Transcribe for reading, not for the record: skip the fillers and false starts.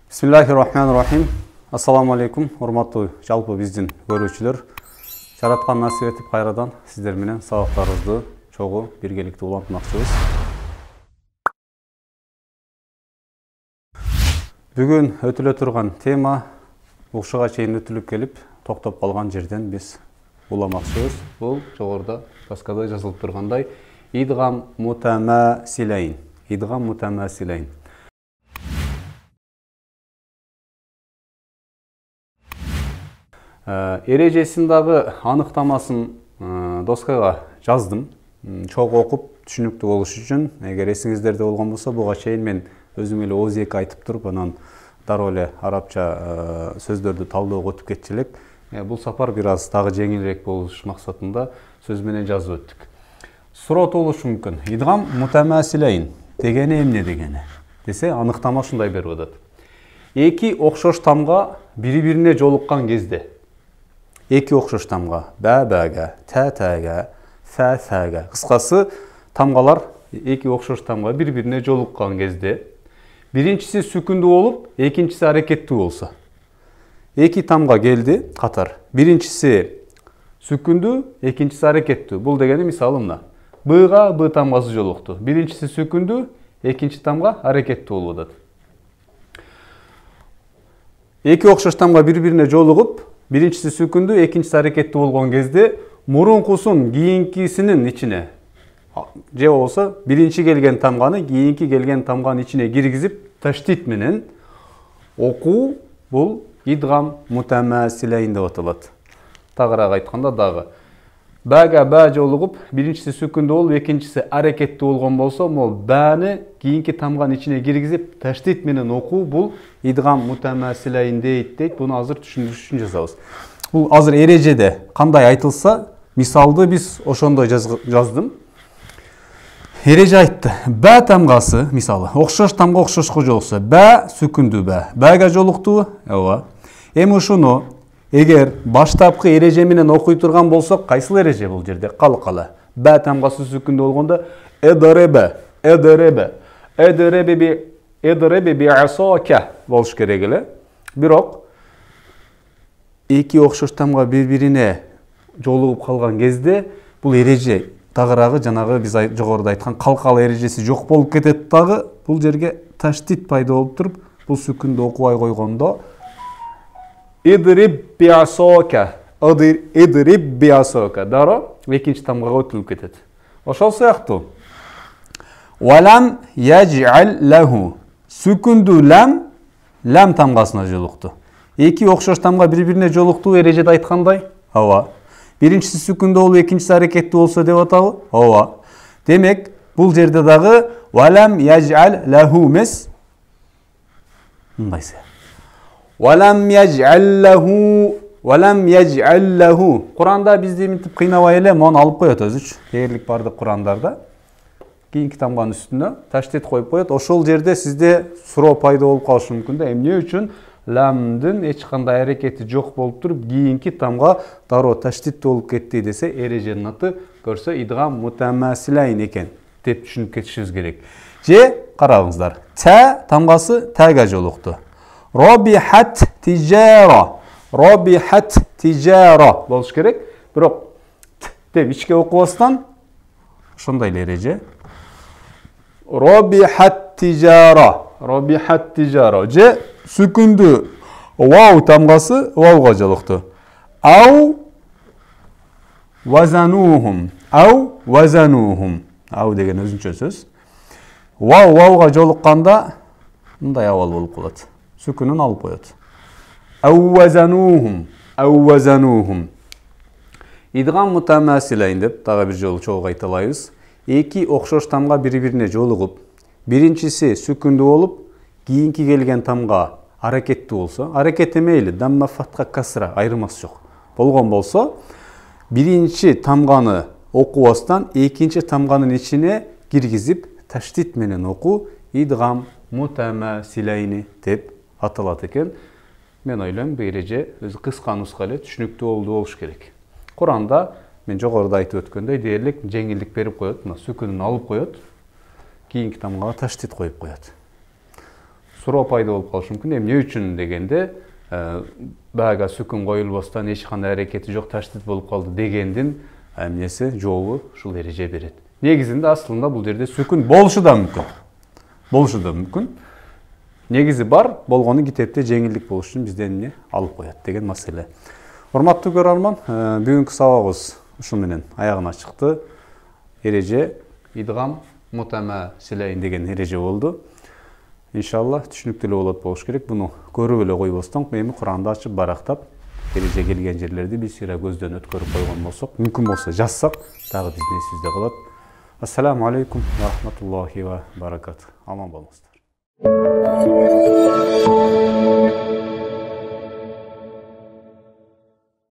Bismillahirrahmanirrahim. Assalamu alaikum. Урматтуу жалпы биздин көрүүчүлөр. Жараткан насип этип кайрадан сиздер менен сабактарыбызды чогуу биргеликте улантмакчыбыз. Бүгүн өтүлө турган тема укшуга чейин өтүлүп келип, токтоп калган жерден биз уламакчыбыз. Бул жогоруда таскада жазылып тургандай идгам мутамасилайн. Идгам мутамасилайн. Erejесин дагы аныктамасын доскага жаздым. Чогуу окуп түшүнүктүү болуш үчүн, эгер эсиңиздерде болгон болсо, буга чейин мен өзүм эле ооз эки айтып туруп, анан дароо эле арабча сөздөрдү талдөөгө өтүп кетчү элек. Бул сапар бир аз дагы жеңилирээк болуш максатында сөз менен жазып өттүк. Суроо болушу мүмкүн. Идгам мутамасилайн дегени эмне дегени? Десе, аныктама ушундай берип атат. Эки окшош тамга бири-бирине жолуккан кезде, эки окшош тамга, бә-бәгә, тә-тәгә, фә-фәгә. Кыскасы, тамгалар эки окшош тамга бири-бирине жолуккан кезде, биринчиси сүкүндүү болуп, экинчиси аракеттүү болсо. Эки тамга келди, катар. Биринчиси сүкүндүү, экинчиси аракеттүү. Бул дегени мисалы мына. Б-га Б тамгасы жолукту. Биринчиси сүкүндүү, экинчи тамга аракеттүү болуп атат. Эки окшош тамга бири-бирине жолугуп, биринчиси сүкүндүү, экинчиси аракеттүү болгон кезде мурункусун кийинкисинин ичине, же болсо биринчи келген тамганы кийинки келген тамганын ичине киргизип, таштит менен окуу бул идгам мутамасилайн деп аталат. Тагыраак айтканда дагы бәгә бә жолугуп, биринчиси сүкүндүү болуп, экинчиси аракеттүү болгон болсо, могул бәни кийинки тамганын ичине киргизип, таштит менен окуу бул идгам мутамасилайн дейт. Буну азыр түшүндүрүш үчүн жазабыз. Бул азыр эрежеде кандай айтылса, мисалды биз ошондой жаздым. Эреже айтты. Бә тамгасы, мисалы, окшош тамга окшошко жолукса, бә сүкүндүү бә. Бәгә жолуктубу? Ооба. Эми ушуну эгер баштапкы эреже менен окуй турган болсок, кайсыл эреже бул жерде? Кала. Бә тамгасы сүкүндүү болгондо эдеребе, эдеребе, эдеребе би асака болуш керек эле. Бирок эки окшош тамга бири-бирине жолугуп калган кезде бул эреже тагыраагы жанагы биз жогоруда айткан калкала эрежеси жок болуп кетет дагы. Бул жерге таштит пайда болуп туруп, бул сүкүндү окубай койгондо Эдереб биасока, эдереб биасока. Даро экинчи тамгага өтүлүп кетет. Ошол сыяктуу. Валам яж'ал лаху. Сүкүндүү лам тамгасына жолукту. Эки окшош тамга бири-бирине жолуктуу эрежеде айткандай? Ооба. Биринчиси сүкүндүү болуп, экинчиси аракеттүү болсо деп атабы? Ооба. Демек, бул жерде дагы валам яж'ал лаху эмес. Мындайсы. Валам яж'ал лаху. Куранда бизди мынтип кыйнабай эле мону алып коет өзүчү. Дээрлик бардык курандарда. Кийинки тамганын үстүнө таштит коюп коет. Ошол жерде сизде суроо пайда болуп калышы мүмкүн да. Эмне үчүн ламдын эч кандай аракети жок болуп туруп, кийинки тамга дароо таштит болуп кетти десе, эреженин аты көрсө идгам мутамасилайн экен деп түшүнүп кетишибиз керек. Же караңыздар. Та тамгасы тага жолукту. Робихат тижара. Робихат тижара болуш керек. Бирок деп ичке окубастан ошондой эле эреже. Робихат тижара. Робихат тижара. Же сүкүндүү вау тамгасы вауга жолукту. Ау вазанухум. Ау вазанухум. Ау деген өзүнчө сөз. Вауга жолукканда мындай абал болуп калат. Сүкүнүн алып коет. Аувазанухум. Аувазанухум. Идгам мутамасилайн деп дагы бир жолу чогуу кайталайбыз. Эки окшош тамга бири-бирине жолугуп, биринчиси сүкүндүү болуп, кийинки келген тамга аракеттүү болсо, аракет мейли дамма фатха касра айырмасы жок болгон болсо, биринчи тамганы окубастан экинчи тамганын ичине киргизип, таштит менен окуу идгам мутамасилайни деп аталат экен. Мен ойлойм, бул эреже өзү кыска нуска эле түшүнүктүү болуш керек. Куранда мен жогоруда айтып өткөндөй дээрлик жеңилдик берип коет, мына сүкүнүн алып коет, кийинки тамгага таштит коюп коет. Суроо пайда болуп калышы мүмкүн. Эмне үчүн дегенде, бага сүкүн коюлбастан эч кандай аракети жок, таштит болуп калды дегендин эмнеси, жообу ушул эреже берет. Негизинде аслында бул жерде сүкүн болушу да мүмкүн. Болушу да мүмкүн. Негизи бар, болгону китепте жеңилдик болуш үчүн бизден эмне алып коет деген маселе. Урматтуу көрөрман, бүгүнкү сабагыбыз ушул менен аягына чыкты. Эреже идгам мутамасилейн деген эреже болду. Иншалла түшүнүктүү болот болуш керек. Буну көрүп эле койбостон, эми Куранды ачып барактап, эреже келген жерлерди биз сыйра көздөн өткөрүп койгон болсок, мүмкүн болсо жазсак, дагы биздин эсибизде калат. Ассаламу алейкум ва рахматуллахи ва баракатух. Аман болуңуздар.